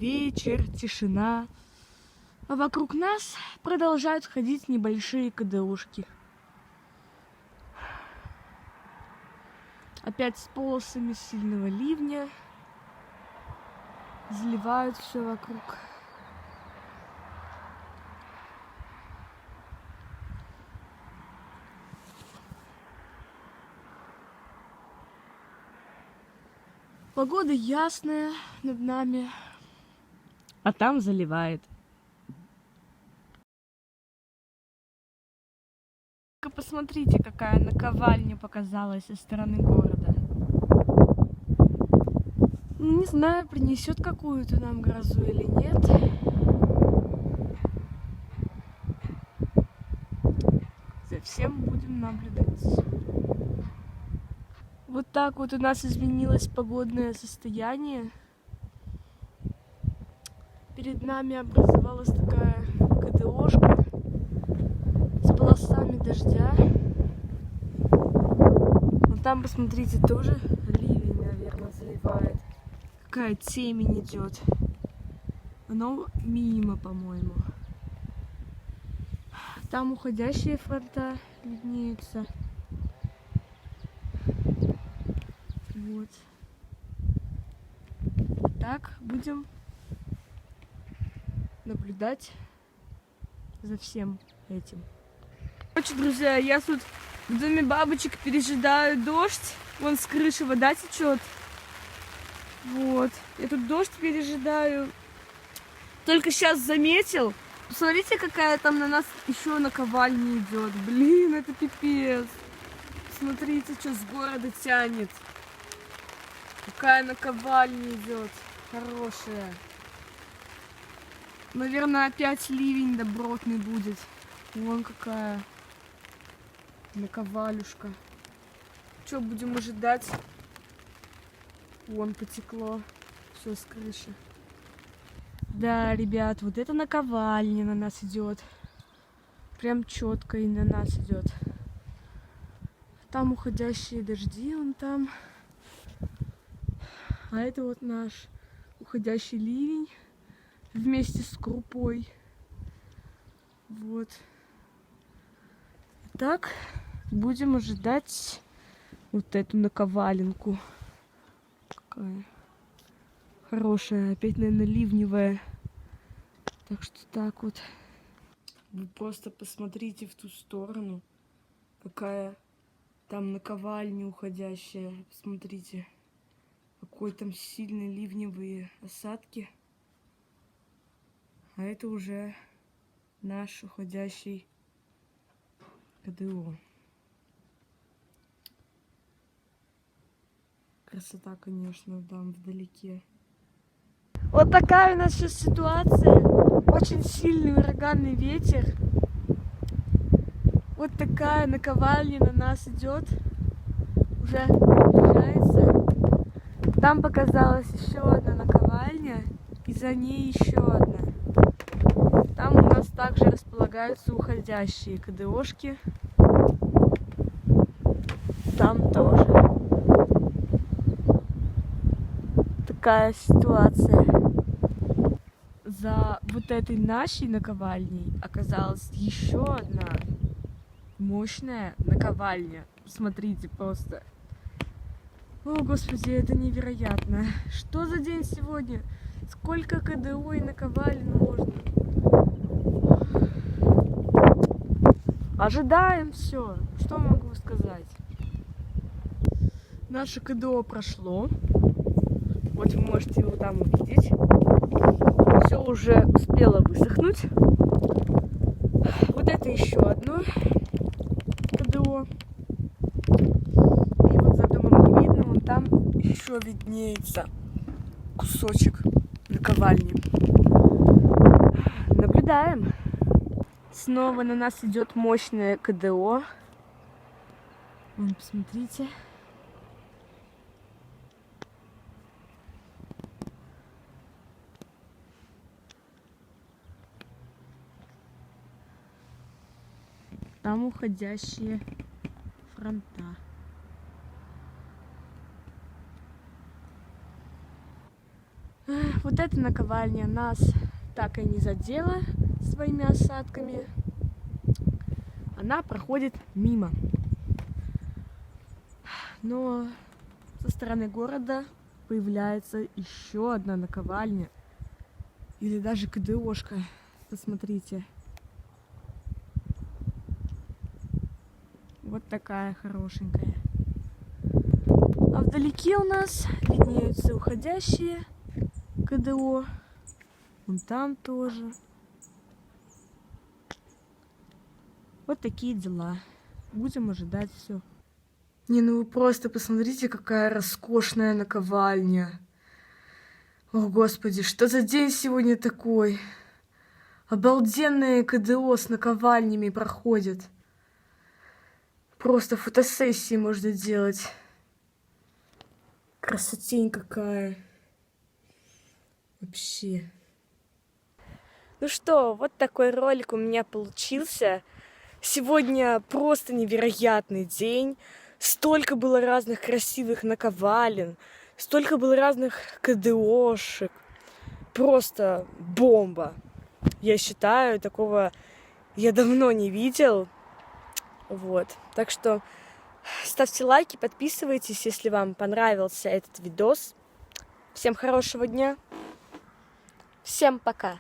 вечер, тишина. А вокруг нас продолжают ходить небольшие КДОшки. Опять с полосами сильного ливня. Заливают все вокруг. Погода ясная над нами, а там заливает. Посмотрите, какая наковальня показалась со стороны города. Не знаю, принесет какую-то нам грозу или нет. За всем будем наблюдать. Вот так вот у нас изменилось погодное состояние. Перед нами образовалась такая КДОшка с полосами дождя. Вот там, посмотрите, тоже ливень, наверное, заливает. Какая темень идет. Оно мимо, по-моему. Там уходящие фронта виднеются. Вот. Так, будем наблюдать за всем этим. Короче, друзья, я тут в доме бабочек пережидаю дождь. Вон с крыши вода течет. Вот. Я тут дождь пережидаю. Только сейчас заметил. Посмотрите, какая там на нас еще наковальня идет. Блин, это пипец. Смотрите, что с города тянет. Какая наковальня идет. Хорошая. Наверное, опять ливень добротный будет. Вон какая наковалюшка. Что будем ожидать? Вон потекло. Все с крыши. Да, ребят, вот эта наковальня на нас идет. Прям четко и на нас идет. Там уходящие дожди, вон там. А это вот наш уходящий ливень вместе с крупой. Вот. Так, будем ожидать вот эту наковаленку. Какая хорошая, опять, наверное, ливневая. Так что так вот. Вы просто посмотрите в ту сторону, какая там наковальня уходящая. Посмотрите, какой там сильные ливневые осадки. А это уже наш уходящий КДО. Красота, конечно, там вдалеке. Вот такая у нас сейчас ситуация. Очень сильный ураганный ветер. Вот такая наковальня на нас идет. Уже приближается. Там показалась еще одна наковальня. И за ней еще одна. Там у нас также располагаются уходящие КДОшки. Там тоже. Такая ситуация. За вот этой нашей наковальней оказалась еще одна мощная наковальня. Смотрите просто. О, господи, это невероятно. Что за день сегодня? Сколько КДО и наковален можно? Ожидаем все. Что могу сказать? Наше КДО прошло. Вот вы можете его там увидеть. Все уже успело высохнуть. Вот это еще одно КДО. И вот за домом не видно, вон там еще виднеется кусочек наковальни. Наблюдаем. Снова на нас идет мощное КДО. Вон, посмотрите. Там уходящие фронта. Вот эта наковальня нас так и не задела своими осадками. Она проходит мимо. Но со стороны города появляется еще одна наковальня. Или даже КДОшка. Посмотрите. Вот такая хорошенькая. А вдалеке у нас виднеются уходящие КДО. Вон там тоже. Вот такие дела. Будем ожидать все. Не, ну вы просто посмотрите, какая роскошная наковальня. О, Господи, что за день сегодня такой? Обалденные КДО с наковальнями проходят. Просто фотосессии можно делать. Красотень какая. Вообще. Ну что, вот такой ролик у меня получился. Сегодня просто невероятный день. Столько было разных красивых наковален. Столько было разных КДОшек. Просто бомба. Я считаю, такого я давно не видел. Вот. Так что ставьте лайки, подписывайтесь, если вам понравился этот видос. Всем хорошего дня. Всем пока.